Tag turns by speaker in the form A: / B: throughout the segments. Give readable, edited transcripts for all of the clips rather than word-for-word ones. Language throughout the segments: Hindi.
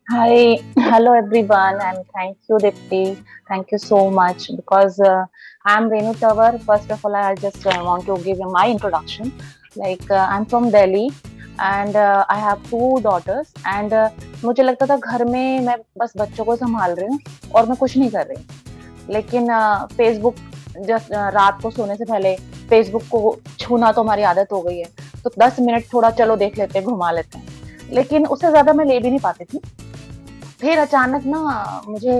A: Hi, hello everyone, and thank you, Dipti. Thank you so much because I'm Renu Tawar. First of all, I just want to give you my introduction. I'm from Delhi, and I have two daughters. And मुझे लगता था घर में मैं बस बच्चों को संभाल रही हूँ और मैं कुछ नहीं कर रही। लेकिन फेसबुक जस्ट रात को सोने से पहले फेसबुक को छूना तो हमारी आदत हो गई है। तो 10 मिनट थोड़ा चलो देख लेते हैं, घुमा लेते हैं। लेकिन उससे ज़्यादा मैं ले भी नहीं पाती थी। फिर अचानक ना मुझे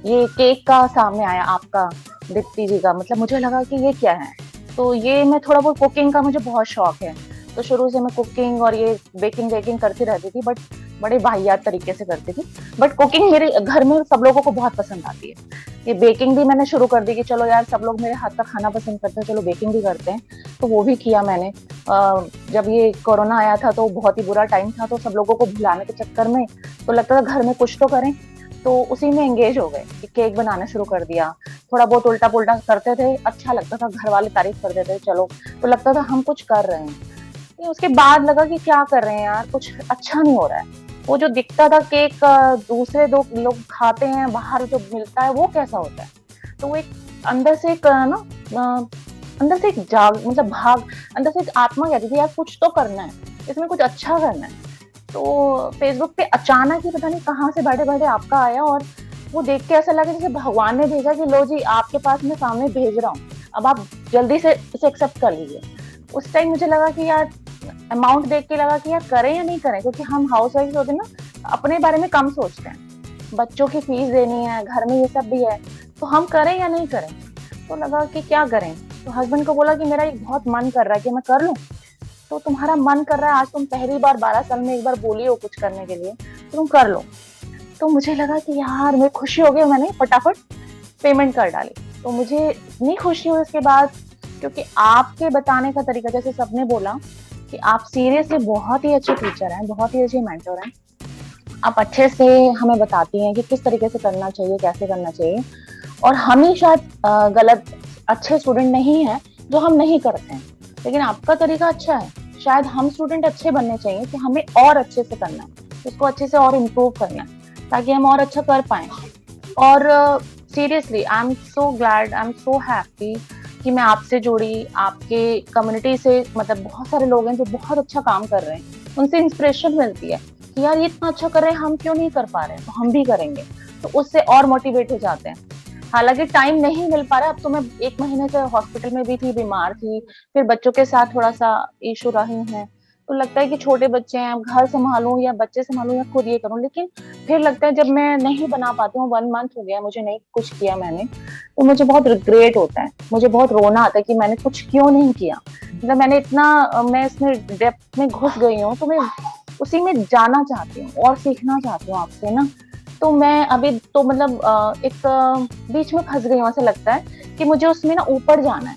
A: ये केक का सामने आया आपका, दीप्ति जी का। मतलब मुझे लगा कि ये क्या है? तो ये मैं थोड़ा बहुत कुकिंग का मुझे बहुत शौक है। तो शुरू से मैं कुकिंग और ये बेकिंग-वेकिंग करती रहती थी, बट बड़े वाहियात तरीके से करती थी। बट कुकिंग मेरे घर में सब लोगों को बहुत पसंद आती है। ये बेकिंग भी मैंने शुरू कर दी कि चलो यार सब लोग मेरे हाथ का खाना पसंद करते हैं, चलो बेकिंग भी करते हैं। तो वो भी किया मैंने। जब ये कोरोना आया था तो बहुत ही बुरा टाइम था, तो सब लोगों को भुलाने के चक्कर में तो लगता था घर में कुछ तो करें। तो उसी में एंगेज हो गए कि केक बनाना शुरू कर दिया। थोड़ा बहुत उल्टा-पुल्टा करते थे, अच्छा लगता था, घर वाले तारीफ कर देते थे चलो, तो लगता था हम कुछ कर रहे हैं। फिर उसके बाद लगा कि क्या कर रहे हैं यार, कुछ अच्छा नहीं हो रहा है। वो जो दिखता था केक दूसरे दो लोग खाते हैं, बाहर जो मिलता है वो कैसा होता है। तो वो एक अंदर से एक अंदर से एक जाग मतलब भाग अंदर से एक आत्मा कहती थी यार कुछ तो करना है, इसमें कुछ अच्छा करना है। तो फेसबुक पे अचानक ही पता नहीं कहाँ से बैठे-बैठे आपका आया और वो देख के ऐसा लगा जैसे भगवान ने भेजा कि लो जी आपके पास मैं सामने भेज रहा हूँ। अब आप जल्दी से इसे एक्सेप्ट कर लीजिए। उस टाइम मुझे लगा कि यार अमाउंट देख के लगा कि यार करें या नहीं करें, क्योंकि हम हाउसवाइफ होते हैं ना, अपने बारे में कम सोचते हैं। बच्चों की फीस देनी है, घर में ये सब भी है, तो हम करें या नहीं करें? तो लगा कि क्या करें? तो हस्बैंड को बोला कि मेरा एक बहुत मन कर रहा है कि मैं कर लूँ। तो तुम्हारा मन कर रहा है, आज तुम पहली बार 12 साल में एक बार बोली हो कुछ करने के लिए, तो तुम कर लो। तो मुझे लगा कि यार मैं खुशी हो गई, मैंने फटाफट पेमेंट कर डाली। तो मुझे इतनी खुशी हुई उसके बाद, क्योंकि आपके बताने का तरीका, जैसे सबने बोला कि आप सीरियसली बहुत ही अच्छे टीचर हैं, बहुत ही अच्छे मेंटर हैं। आप अच्छे से हमें बताती हैं कि किस तरीके से करना चाहिए, कैसे करना चाहिए। और हम ही शायद गलत अच्छे स्टूडेंट नहीं हैं, जो हम नहीं करते हैं। लेकिन आपका तरीका अच्छा है। शायद हम स्टूडेंट अच्छे बनने चाहिए कि हमें और अच्छे से करना है, इसको अच्छे से और इम्प्रूव करना है, ताकि हम और अच्छा कर पाएँ। और seriously I am so glad, I am so happy कि मैं आपसे जुड़ी, आपके कम्युनिटी से। मतलब बहुत सारे लोग हैं जो बहुत अच्छा काम कर रहे हैं, उनसे इंस्पिरेशन मिलती है कि यार ये इतना अच्छा कर रहे हैं, हम क्यों नहीं कर पा रहे हैं, तो हम भी करेंगे। तो उससे और मोटिवेट हो जाते हैं। हालाँकि टाइम नहीं मिल पा रहा है, अब तो मैं 1 महीने से हॉस्पिटल में भी थी, बीमार थी, फिर बच्चों के साथ थोड़ा-सा इश्यू रही हैं, तो लगता है कि छोटे बच्चे हैं, अब घर सँभालूँ या बच्चे सँभालूँ या खुद ये करूँ। लेकिन फिर लगता है जब मैं नहीं बना पाती हूँ, 1 मंथ हो गया मुझे नहीं कुछ किया मैंने, तो मुझे बहुत रिग्रेट होता है, मुझे बहुत रोना आता है कि मैंने कुछ क्यों नहीं किया। मतलब मैंने इतना मैं इसमें डेप्थ में घुस गई हूँ, तो मैं उसी में जाना चाहती हूँ और सीखना चाहती हूँ आपसे ना। तो मैं अभी तो मतलब बीच में फँस गई हूँ, ऐसा लगता है कि मुझे उसमें ना ऊपर जाना है।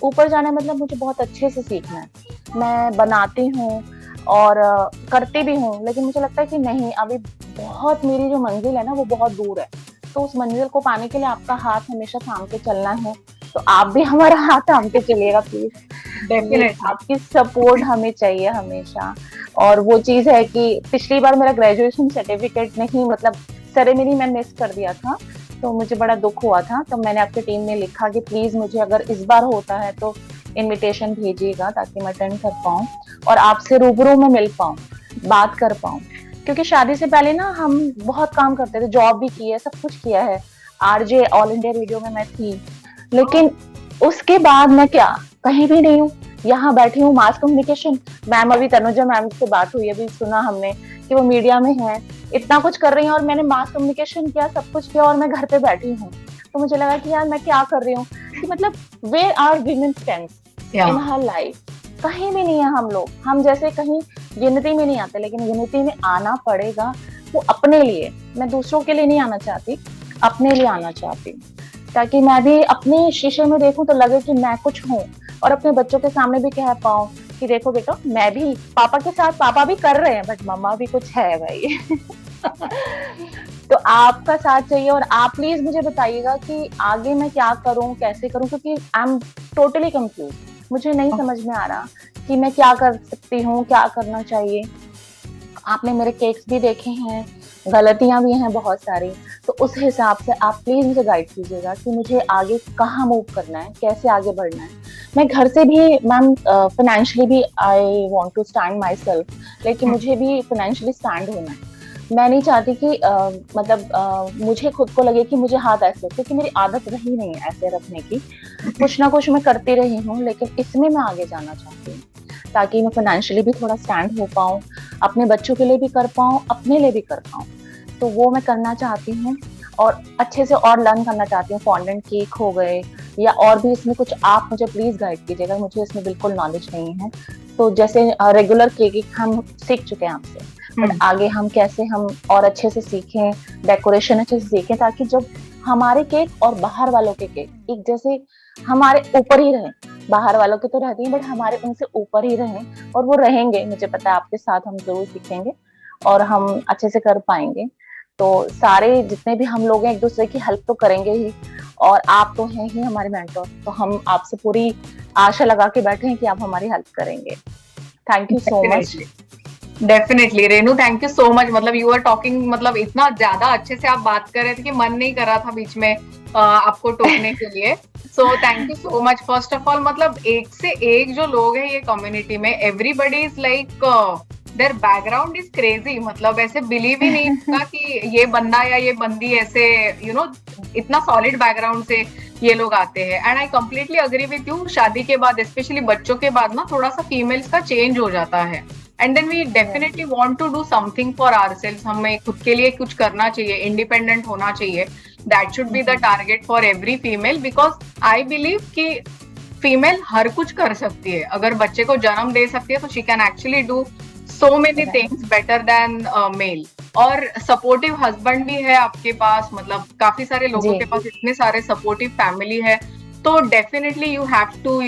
A: ऊपर जाना है मतलब मुझे बहुत अच्छे से सीखना है। मैं बनाती हूँ और करती भी हूँ, लेकिन मुझे लगता है कि नहीं, अभी बहुत मेरी जो मंज़िल है ना वो बहुत दूर है। तो उस मंज़िल को पाने के लिए आपका हाथ हमेशा थाम के चलना है। तो आप भी हमारा हाथ थाम के चलिएगा प्लीज़। ये
B: डेफिनेटली।
A: आपकी सपोर्ट हमें चाहिए हमेशा। और वो चीज़ है कि पिछली बार मेरा ग्रेजुएशन सर्टिफिकेट नहीं, मतलब सेरेमनी में मिस कर दिया था, तो मुझे बड़ा दुःख हुआ था। तो मैंने आपकी टीम में लिखा कि प्लीज़ मुझे अगर इस बार होता है तो इन्विटेशन भेजिएगा, ताकि मैं अटेंड कर पाऊँ और आपसे रूबरू में मिल पाऊँ, बात कर पाऊँ। क्योंकि शादी से पहले ना हम बहुत काम करते थे, जॉब भी की है, सब कुछ किया है। आरजे ऑल इंडिया रेडियो में मैं थी। लेकिन उसके बाद मैं क्या, कहीं भी नहीं हूँ। यहाँ बैठी हूँ मास कम्युनिकेशन। मैम अभी तनुजा मैम से बात हुई, अभी सुना हमने कि वो मीडिया में है, इतना कुछ कर रही हैं, और मैंने मास कम्युनिकेशन किया, सब कुछ किया, और मैं घर पे बैठी हूँ। तो मुझे लगा कि यार मैं क्या कर रही हूँ, कि मतलब वेयर आर वीमेन स्टैंड्स
B: या
A: इन हर लाइफ। कहीं भी नहीं है हम लोग, हम जैसे कहीं गिनती में नहीं आते, लेकिन गिनती में आना पड़ेगा। वो अपने लिए, मैं दूसरों के लिए नहीं आना चाहती, अपने लिए आना चाहती हूँ, ताकि मैं भी अपने शीशे में देखूं तो लगे कि मैं कुछ हूँ, और अपने बच्चों के सामने भी कह पाऊँ कि देखो बेटा, मैं भी पापा के साथ, पापा भी कर रहे हैं बट मम्मा भी कुछ है भाई। तो आपका साथ चाहिए, और आप प्लीज मुझे बताइएगा कि आगे मैं क्या करूं, कैसे करूं, क्योंकि आई एम टोटली कंफ्यूज। मुझे नहीं समझ में आ रहा कि मैं क्या कर सकती हूँ, क्या करना चाहिए। आपने मेरे केक्स भी देखे हैं, गलतियां भी हैं बहुत सारी। तो उस हिसाब से आप प्लीज मुझे गाइड कीजिएगा कि मुझे आगे कहाँ मूव करना है, कैसे आगे बढ़ना है। मैं घर से भी मैम फाइनेंशियली भी I want to stand myself, लेकिन मुझे भी फाइनेंशियली स्टैंड होना है। मैं नहीं चाहती कि मुझे खुद को लगे कि मुझे हाथ ऐसे, क्योंकि मेरी आदत रही नहीं है ऐसे रखने की। कुछ ना कुछ मैं करती रही हूँ, लेकिन इसमें मैं आगे जाना चाहती हूँ ताकि मैं फाइनेंशियली भी थोड़ा स्टैंड हो पाऊँ, अपने बच्चों के लिए भी कर पाऊँ, अपने लिए भी कर पाऊँ। तो वो मैं करना चाहती हूँ और अच्छे से और लर्न करना चाहती हूँ। फॉन्डेंट केक हो गए या और भी इसमें कुछ, आप मुझे प्लीज गाइड कीजिएगा, मुझे इसमें बिल्कुल नॉलेज नहीं है। तो जैसे रेगुलर केक हम सीख चुके हैं आपसे, बट आगे हम कैसे हम और अच्छे से सीखें, डेकोरेशन अच्छे से सीखें, ताकि जब हमारे केक और बाहर वालों के केक एक जैसे हमारे ऊपर ही रहें। बाहर वालों के तो रहती हैं, बट हमारे उनसे ऊपर ही रहें, और वो रहेंगे, मुझे पता है आपके साथ हम जरूर सीखेंगे और हम अच्छे से कर पाएंगे। तो सारे जितने भी हम लोग हैं एक दूसरे की हेल्प तो करेंगे ही, और आप तो हैं ही हमारे मेंटोर, तो हम आपसे पूरी आशा लगा के बैठे हैं कि आप हमारी हेल्प करेंगे। Thank you so much.
B: Definitely Renu, thank you so much. मतलब यू आर टॉकिंग, मतलब इतना ज्यादा अच्छे से आप बात कर रहे थे कि मन नहीं कर रहा था बीच में आपको टोकने के लिए। So thank you so much first of all. मतलब एक से एक जो लोग हैं ये कम्युनिटी में, everybody is like their background is crazy. मतलब ऐसे बिलीव ही नहीं होगा कि ये बंदा या ये बंदी ऐसे इतना सॉलिड बैकग्राउंड से ये लोग आते हैं। And I completely agree with you, शादी के बाद स्पेशली बच्चों के बाद ना थोड़ा सा फीमेल्स का चेंज हो जाता है। And then we definitely want to do something for ourselves. हमें खुद के लिए कुछ करना चाहिए, इंडिपेंडेंट होना चाहिए। That should be the target for every female, because I believe कि फीमेल हर कुछ कर सकती है। अगर बच्चे को जन्म दे सकती है तो she can actually do so many things better than male. और सपोर्टिव हस्बैंड भी है आपके पास, मतलब काफी सारे लोगों के पास इतने सारे सपोर्टिव फैमिली है। तो definitely you have to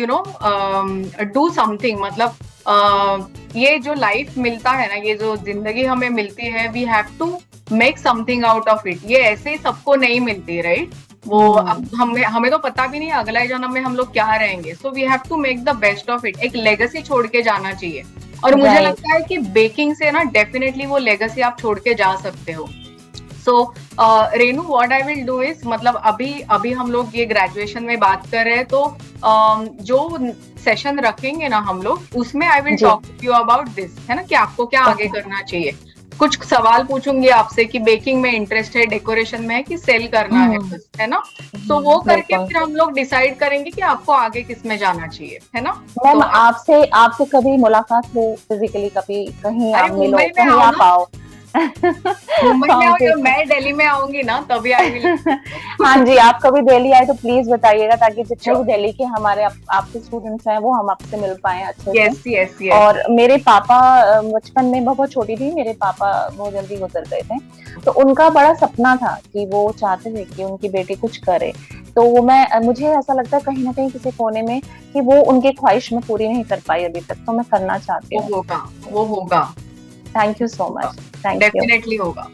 B: do something. मतलब ये जो लाइफ मिलता है ना, ये जो जिंदगी हमें मिलती है, we have to make something out of it. ये ऐसे ही सबको नहीं मिलती, राइट? वो अब हमें तो पता भी नहीं अगला जन्म में हम लोग क्या रहेंगे। So we have to make the best of it. एक लेगेसी छोड़ के जाना चाहिए, और मुझे लगता है कि बेकिंग से ना डेफिनेटली वो लेगेसी आप छोड़ के जा सकते हो। So Renu, what I will do is, मतलब अभी हम लोग ये ग्रेजुएशन में बात कर रहे हैं, तो जो सेशन रखेंगे ना हम लोग, उसमें I will talk to you about this, है ना, कि आपको क्या आगे करना चाहिए। कुछ सवाल पूछूंगी आपसे कि बेकिंग में इंटरेस्ट है, डेकोरेशन में है, कि सेल करना है बस, है ना? तो वो करके फिर हम लोग डिसाइड करेंगे कि आपको आगे किस में जाना चाहिए, है ना?
A: मैम आपसे आपसे कभी मुलाकात हो फिजिकली, कभी कहीं आप मिलो, कहीं आप आओ।
B: मुंबई में आओ या मैं दिल्ली में आऊंगी ना, तभी आई विल।
A: हाँ जी, आप कभी दिल्ली आए तो प्लीज बताइएगा, ताकि जितने भी दिल्ली के हमारे आपके स्टूडेंट्स हैं वो हम आपसे मिल पाए अच्छे से। और मेरे पापा बचपन में, बहुत छोटी थी, मेरे पापा बहुत जल्दी गुजर गए थे, तो उनका बड़ा सपना था कि वो चाहते थे कि उनकी बेटी कुछ करे। तो वो मुझे ऐसा लगता है कहीं ना कहीं किसी कोने में कि वो उनकी ख्वाहिश में पूरी नहीं कर पाई अभी तक, तो मैं करना चाहती हूँ।
B: वो होगा।
A: Thank you so much. Thank you.
B: Definitely होगा।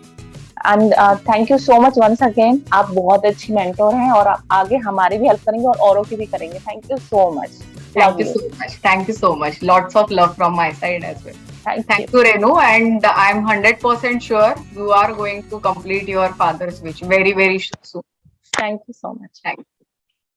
A: And thank you so much once again. आप बहुत अच्छी मेंटोर हैं और आप आगे हमारी भी हेल्प करेंगे और औरों की भी करेंगे। Thank you so much.
B: Thank you so much. Thank you so much. Lots of love from my side as well. Thank you, Renu. And I'm 100% sure you are going to complete your father's wish very, very soon.
A: Thank you so much.
B: Thank you.